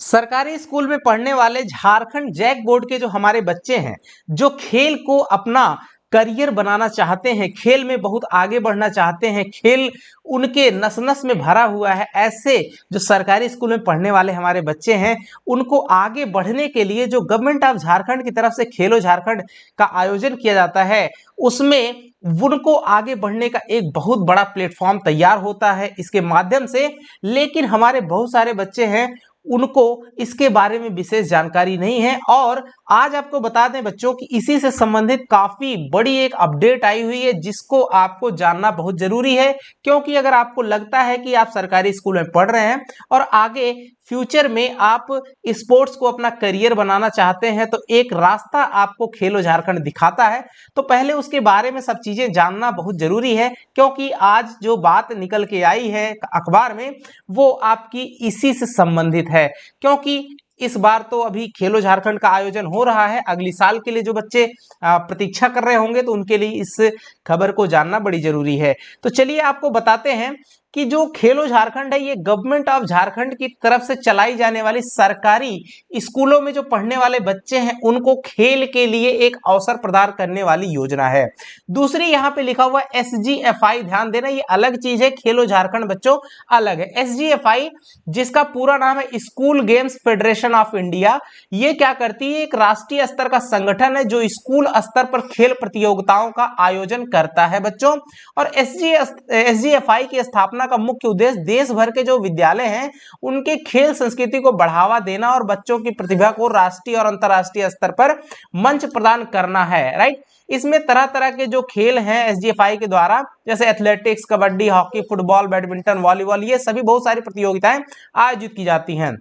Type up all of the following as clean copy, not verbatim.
सरकारी स्कूल में पढ़ने वाले झारखंड जैक बोर्ड के जो हमारे बच्चे हैं, जो खेल को अपना करियर बनाना चाहते हैं, खेल में बहुत आगे बढ़ना चाहते हैं, खेल उनके नस-नस में भरा हुआ है, ऐसे जो सरकारी स्कूल में पढ़ने वाले हमारे बच्चे हैं, उनको आगे बढ़ने के लिए जो गवर्नमेंट ऑफ झारखंड की तरफ से खेलो झारखंड का आयोजन किया जाता है, उसमें उनको आगे बढ़ने का एक बहुत बड़ा प्लेटफॉर्म तैयार होता है इसके माध्यम से। लेकिन हमारे बहुत सारे बच्चे हैं, उनको इसके बारे में विशेष जानकारी नहीं है और आज आपको बता दें बच्चों कि इसी से संबंधित काफी बड़ी एक अपडेट आई हुई है जिसको आपको जानना बहुत जरूरी है। क्योंकि अगर आपको लगता है कि आप सरकारी स्कूल में पढ़ रहे हैं और आगे फ्यूचर में आप स्पोर्ट्स को अपना करियर बनाना चाहते हैं, तो एक रास्ता आपको खेलो झारखंड दिखाता है। तो पहले उसके बारे में सब चीजें जानना बहुत जरूरी है, क्योंकि आज जो बात निकल के आई है अखबार में वो आपकी इसी से संबंधित है। क्योंकि इस बार तो अभी खेलो झारखंड का आयोजन हो रहा है, अगली साल के लिए जो बच्चे प्रतीक्षा कर रहे होंगे तो उनके लिए इस खबर को जानना बड़ी जरूरी है। तो चलिए आपको बताते हैं कि जो खेलो झारखंड है ये गवर्नमेंट ऑफ झारखंड की तरफ से चलाई जाने वाली सरकारी स्कूलों में जो पढ़ने वाले बच्चे हैं उनको खेल के लिए एक अवसर प्रदान करने वाली योजना है। दूसरी यहाँ पे लिखा हुआ SGFI, ध्यान देना ये अलग चीज है, खेलो झारखंड बच्चों अलग है। SGFI जिसका पूरा नाम है school games federation of India, ये क्या करती है, एक राष्ट्रीय स्तर का संगठन है जो स्कूल स्तर पर खेल प्रतियोगिताओं का आयोजन करता है बच्चों। और SGFI की स्थापना का मुख्य उद्देश्य देश भर के जो विद्यालय हैं उनके खेल संस्कृति को बढ़ावा देना और बच्चों की प्रतिभा को राष्ट्रीय और अंतर्राष्ट्रीय स्तर पर मंच प्रदान करना है। राइट, इसमें तरह तरह के जो खेल हैं SGFI के द्वारा, जैसे athletics, kabaddi, hockey, football, badminton, volleyball, ये सभी बहुत सारी प्रतियोगिताएं आयोजित की जाती हैं।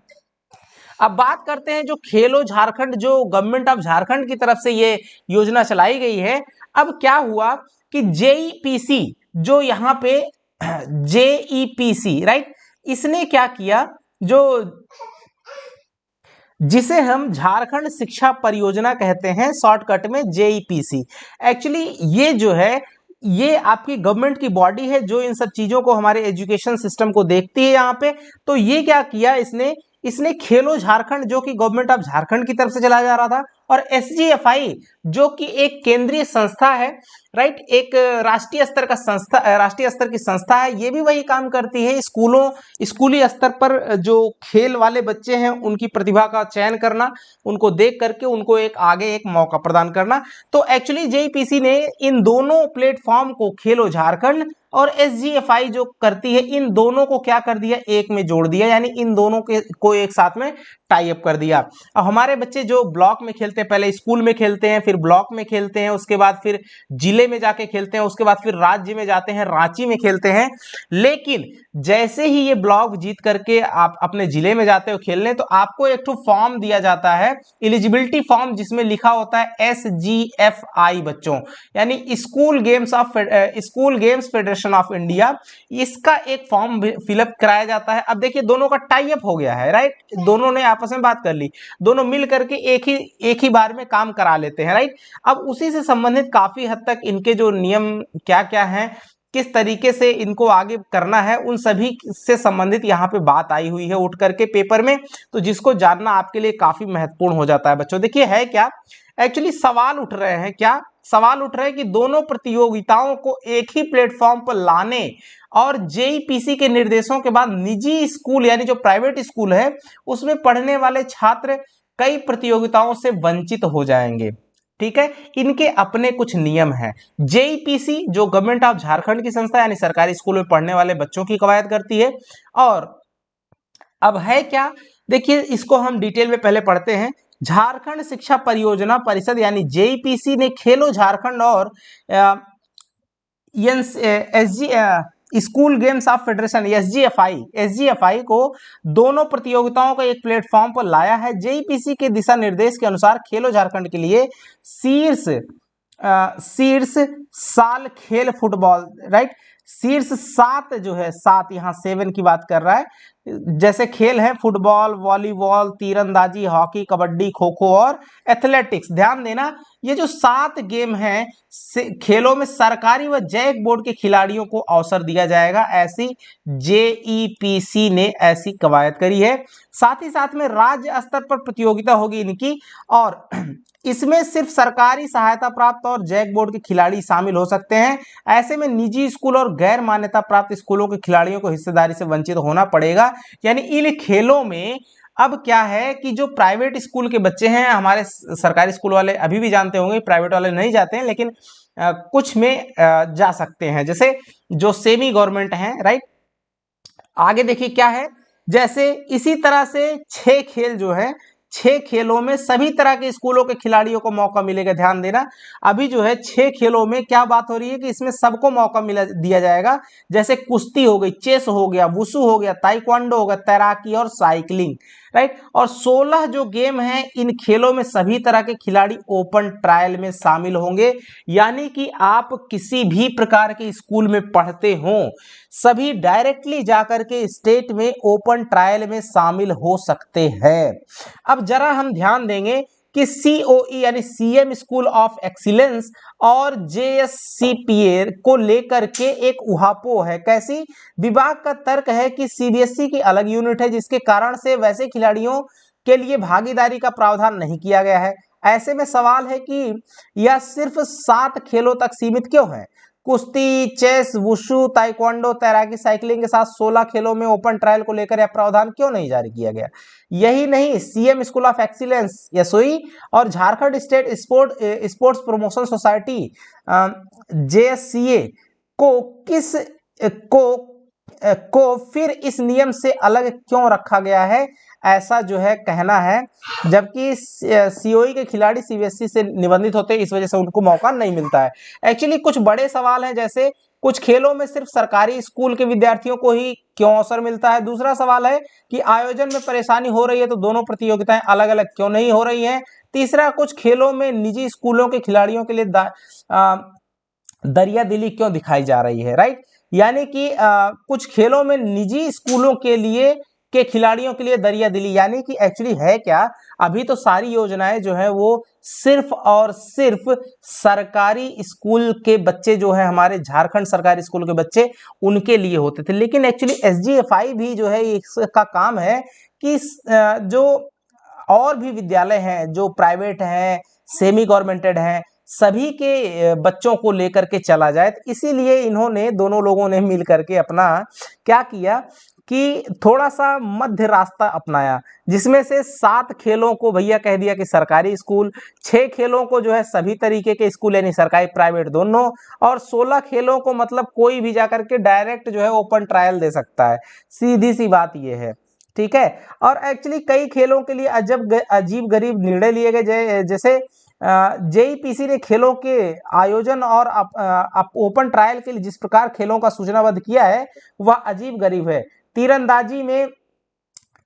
अब बात करते हैं जो खेलो झारखंड, जो गवर्नमेंट ऑफ झारखंड की तरफ से ये योजना चलाई गई है। अब क्या हुआ कि JEPC, जो यहाँ पे JEPC, राइट, इसने क्या किया, जो जिसे हम झारखंड शिक्षा परियोजना कहते हैं शॉर्टकट में JEPC, एक्चुअली ये जो है ये आपकी गवर्नमेंट की बॉडी है जो इन सब चीजों को, हमारे एजुकेशन सिस्टम को देखती है यहाँ पे। तो ये क्या किया इसने खेलो झारखंड जो कि गवर्नमेंट ऑफ झारखंड की तरफ से चलाया जा रहा था, और SGFI जो कि एक केंद्रीय संस्था है, राइट, एक राष्ट्रीय स्तर की संस्था है, ये भी वही काम करती है, स्कूली स्तर पर जो खेल वाले बच्चे हैं उनकी प्रतिभा का चयन करना, उनको देख करके उनको आगे एक मौका प्रदान करना। तो एक्चुअली JEPC ने इन दोनों प्लेटफॉर्म को, खेलो झारखंड और SGFI जो करती है, इन दोनों को क्या कर दिया, एक में जोड़ दिया, यानी इन दोनों को एक साथ में टाई अप कर दिया। अब हमारे बच्चे जो ब्लॉक में खेलते हैं, पहले स्कूल में खेलते हैं, फिर ब्लॉक में खेलते हैं, उसके बाद फिर जिले में जाके खेलते हैं, उसके बाद फिर राज्य में जाते हैं, रांची में खेलते हैं। लेकिन जैसे ही ये ब्लॉक जीत करके आप अपने जिले में जाते हो खेलने, तो आपको एक तो फॉर्म दिया जाता है, एलिजिबिलिटी फॉर्म, जिसमें लिखा होता है SGFI बच्चों, यानी school games federation of India. इसका एक फॉर्म फिलअप कराया जाता है। अब देखिए दोनों का टाई अप हो गया है, राइट, दोनों ने आपस में बात कर ली, दोनों मिल करके एक ही बार में काम करा लेते हैं, राइट। अब उसी से संबंधित काफी हद तक इनके जो नियम क्या क्या हैं, किस तरीके से इनको आगे करना है, उन सभी से संबंधित यहाँ पे बात आई हुई है उठ करके पेपर में, तो जिसको जानना आपके लिए काफी महत्वपूर्ण हो जाता है बच्चों। देखिए है क्या, एक्चुअली सवाल उठ रहे हैं, क्या सवाल उठ रहे हैं कि दोनों प्रतियोगिताओं को एक ही प्लेटफॉर्म पर लाने और JEPC के निर्देशों के बाद निजी स्कूल, यानी जो प्राइवेट स्कूल है, उसमें पढ़ने वाले छात्र कई प्रतियोगिताओं से वंचित हो जाएंगे। ठीक है, इनके अपने कुछ नियम हैं। JEPC जो गवर्नमेंट ऑफ झारखंड की संस्था, यानी सरकारी स्कूल में पढ़ने वाले बच्चों की कवायद करती है। और अब है क्या, देखिए इसको हम डिटेल में पहले पढ़ते हैं। झारखंड शिक्षा परियोजना परिषद यानी JEPC ने खेलो झारखंड और school games of federation SGFI को दोनों प्रतियोगिताओं को एक प्लेटफॉर्म पर लाया है। JEPC के दिशा निर्देश के अनुसार खेलो झारखंड के लिए शीर्ष साल खेल फुटबॉल, राइट, शीर्ष 7 जो है, 7 यहाँ 7 की बात कर रहा है, जैसे खेल है फुटबॉल, वॉलीबॉल, तीरंदाजी, हॉकी, कबड्डी, खो खो और एथलेटिक्स। ध्यान देना, ये जो 7 गेम हैं खेलों में सरकारी व जैक बोर्ड के खिलाड़ियों को अवसर दिया जाएगा, ऐसी जेईपीसी ने ऐसी कवायद करी है। साथ ही साथ में राज्य स्तर पर प्रतियोगिता होगी इनकी, और इसमें सिर्फ सरकारी सहायता प्राप्त और जैक बोर्ड के खिलाड़ी शामिल हो सकते हैं। ऐसे में निजी स्कूल और गैर मान्यता प्राप्त स्कूलों के खिलाड़ियों को हिस्सेदारी से वंचित होना पड़ेगा। यानी इन खेलों में अब क्या है कि जो प्राइवेट स्कूल के बच्चे हैं, हमारे सरकारी स्कूल वाले अभी भी जानते होंगे, प्राइवेट वाले नहीं जाते हैं, लेकिन कुछ में जा सकते हैं, जैसे जो सेमी गवर्नमेंट हैं, राइट। आगे देखिए क्या है, जैसे इसी तरह से 6 खेल जो है, 6 खेलों में सभी तरह के स्कूलों के खिलाड़ियों को मौका मिलेगा। ध्यान देना, अभी जो है 6 खेलों में क्या बात हो रही है कि इसमें सबको मौका दिया जाएगा। जैसे कुश्ती हो गई, चेस हो गया, वुशु हो गया, ताइक्वांडो हो गया, तैराकी और साइकिलिंग, राइट। और 16 जो गेम हैं, इन खेलों में सभी तरह के खिलाड़ी ओपन ट्रायल में शामिल होंगे। यानी कि आप किसी भी प्रकार के स्कूल में पढ़ते हो, सभी डायरेक्टली जाकर के स्टेट में ओपन ट्रायल में शामिल हो सकते हैं। अब जरा हम ध्यान देंगे कि सीओई यानी सीएम स्कूल ऑफ एक्सीलेंस और जेएससीपीए को लेकर के एक उहापोह है। कैसी? विभाग का तर्क है कि सीबीएसई की अलग यूनिट है, जिसके कारण से वैसे खिलाड़ियों के लिए भागीदारी का प्रावधान नहीं किया गया है। ऐसे में सवाल है कि यह सिर्फ 7 खेलों तक सीमित क्यों है? कुश्ती, चेस, वुशु, ताइक्वांडो, तैराकी, साइकिलिंग के साथ 16 खेलों में ओपन ट्रायल को लेकर यह प्रावधान क्यों नहीं जारी किया गया? यही नहीं, CM school of excellence SOE और Jharkhand state sports promotion society JSCA को किस को फिर इस नियम से अलग क्यों रखा गया है, ऐसा जो है कहना है। जबकि सीओई के खिलाड़ी सीबीएसई से निबंधित होते हैं, इस वजह से उनको मौका नहीं मिलता है। एक्चुअली कुछ बड़े सवाल हैं, जैसे कुछ खेलों में सिर्फ सरकारी स्कूल के विद्यार्थियों को ही क्यों अवसर मिलता है। दूसरा सवाल है कि आयोजन में परेशानी हो रही है तो दोनों प्रतियोगिताएं अलग अलग क्यों नहीं हो रही हैं। तीसरा, कुछ खेलों में निजी स्कूलों के खिलाड़ियों के लिए दरिया दिली क्यों दिखाई जा रही है, राइट। यानी कि कुछ खेलों में निजी स्कूलों के खिलाड़ियों के लिए दरिया दिली, यानी कि एक्चुअली है क्या, अभी तो सारी योजनाएं जो है वो सिर्फ और सिर्फ सरकारी स्कूल के बच्चे जो है, हमारे झारखंड सरकारी स्कूल के बच्चे, उनके लिए होते थे। लेकिन एक्चुअली एसजीएफआई भी जो है इसका काम है कि जो और भी विद्यालय हैं जो प्राइवेट हैं, सेमी गवर्नमेंटेड हैं, सभी के बच्चों को लेकर के चला जाए। तो इसीलिए इन्होंने, दोनों लोगों ने मिल करके अपना क्या किया कि थोड़ा सा मध्य रास्ता अपनाया, जिसमें से 7 खेलों को भैया कह दिया कि सरकारी स्कूल, 6 खेलों को जो है सभी तरीके के स्कूल यानी सरकारी प्राइवेट दोनों, और 16 खेलों को मतलब कोई भी जाकर के डायरेक्ट जो है ओपन ट्रायल दे सकता है। सीधी सी बात ये है, ठीक है। और एक्चुअली कई खेलों के लिए अजीब गरीब निर्णय लिए गए, जैसे जेईपीसी ने खेलों के आयोजन और ओपन ट्रायल के लिए जिस प्रकार खेलों का सूचनाबद्ध किया है वह अजीब गरीब है। तीरंदाजी में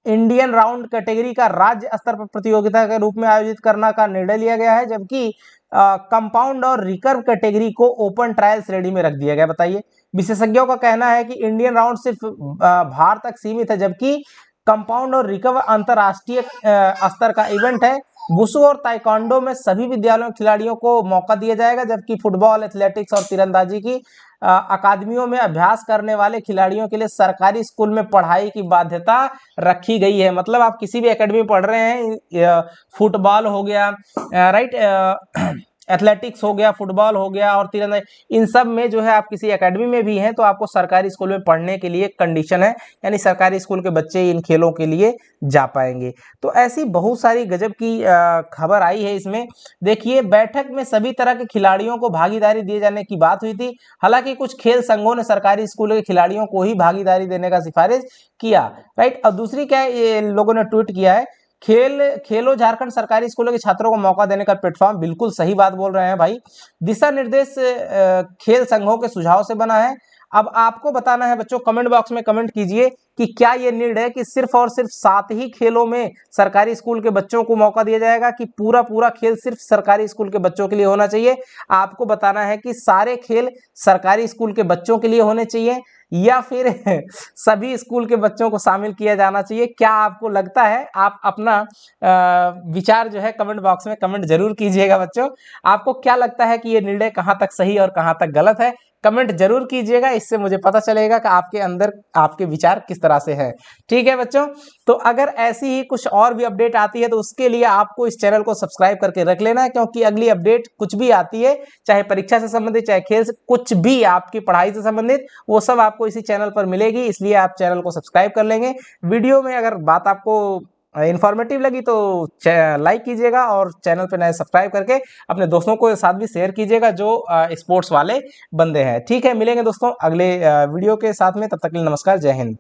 इंडियन राउंड कैटेगरी का राज्य स्तर पर प्रतियोगिता के रूप में आयोजित करने का निर्णय लिया गया है, जबकि कंपाउंड और रिकर्व कैटेगरी को ओपन ट्रायल श्रेणी में रख दिया गया। बताइए, विशेषज्ञों का कहना है कि इंडियन राउंड सिर्फ भारत तक सीमित है, जबकि कंपाउंड और रिकर्व अंतरराष्ट्रीय स्तर का इवेंट है। वुशु और ताइक्वांडो में सभी विद्यालयों के खिलाड़ियों को मौका दिया जाएगा, जबकि फुटबॉल, एथलेटिक्स और तीरंदाजी की अकादमियों में अभ्यास करने वाले खिलाड़ियों के लिए सरकारी स्कूल में पढ़ाई की बाध्यता रखी गई है। मतलब आप किसी भी एकेडमी में पढ़ रहे हैं, फुटबॉल हो गया, राइट, एथलेटिक्स हो गया, फुटबॉल हो गया और तीरंदाजी, इन सब में जो है आप किसी एकेडमी में भी हैं तो आपको सरकारी स्कूल में पढ़ने के लिए कंडीशन है, यानी सरकारी स्कूल के बच्चे इन खेलों के लिए जा पाएंगे। तो ऐसी बहुत सारी गजब की खबर आई है इसमें। देखिए, बैठक में सभी तरह के खिलाड़ियों को भागीदारी दिए जाने की बात हुई थी। हालांकि कुछ खेल संघों ने सरकारी स्कूल के खिलाड़ियों को ही भागीदारी देने का सिफारिश किया, राइट। और दूसरी क्या है, ये लोगों ने ट्वीट किया है, खेलो झारखंड सरकारी स्कूलों के छात्रों को मौका देने का प्लेटफॉर्म। बिल्कुल सही बात बोल रहे हैं भाई। दिशा निर्देश खेल संघों के सुझाव से बना है। अब आपको बताना है बच्चों, कमेंट बॉक्स में कमेंट कीजिए कि क्या ये निर्णय कि सिर्फ और सिर्फ 7 ही खेलों में सरकारी स्कूल के बच्चों को मौका दिया जाएगा, कि पूरा पूरा खेल सिर्फ सरकारी स्कूल के बच्चों के लिए होना चाहिए। आपको बताना है कि सारे खेल सरकारी स्कूल के बच्चों के लिए होने चाहिए या फिर सभी स्कूल के बच्चों को शामिल किया जाना चाहिए। क्या आपको लगता है? आप अपना विचार जो है कमेंट बॉक्स में कमेंट जरूर कीजिएगा बच्चों। आपको क्या लगता है कि ये निर्णय कहाँ तक सही और कहाँ तक गलत है? कमेंट जरूर कीजिएगा, इससे मुझे पता चलेगा कि आपके अंदर आपके विचार किस तरह से है। ठीक है बच्चों, तो अगर ऐसी ही कुछ और भी अपडेट आती है तो उसके लिए आपको इस चैनल को सब्सक्राइब करके रख लेना है, क्योंकि अगली अपडेट कुछ भी आती है, चाहे परीक्षा से संबंधित, चाहे खेल से, कुछ भी आपकी पढ़ाई से संबंधित, वो सब आपको इसी चैनल पर मिलेगी। इसलिए आप चैनल को सब्सक्राइब कर लेंगे। वीडियो में अगर बात आपको इन्फॉर्मेटिव लगी तो लाइक कीजिएगा, और चैनल पे नए सब्सक्राइब करके अपने दोस्तों को साथ भी शेयर कीजिएगा जो स्पोर्ट्स वाले बंदे हैं। ठीक है, मिलेंगे दोस्तों अगले वीडियो के साथ में, तब तक के लिए नमस्कार, जय हिंद।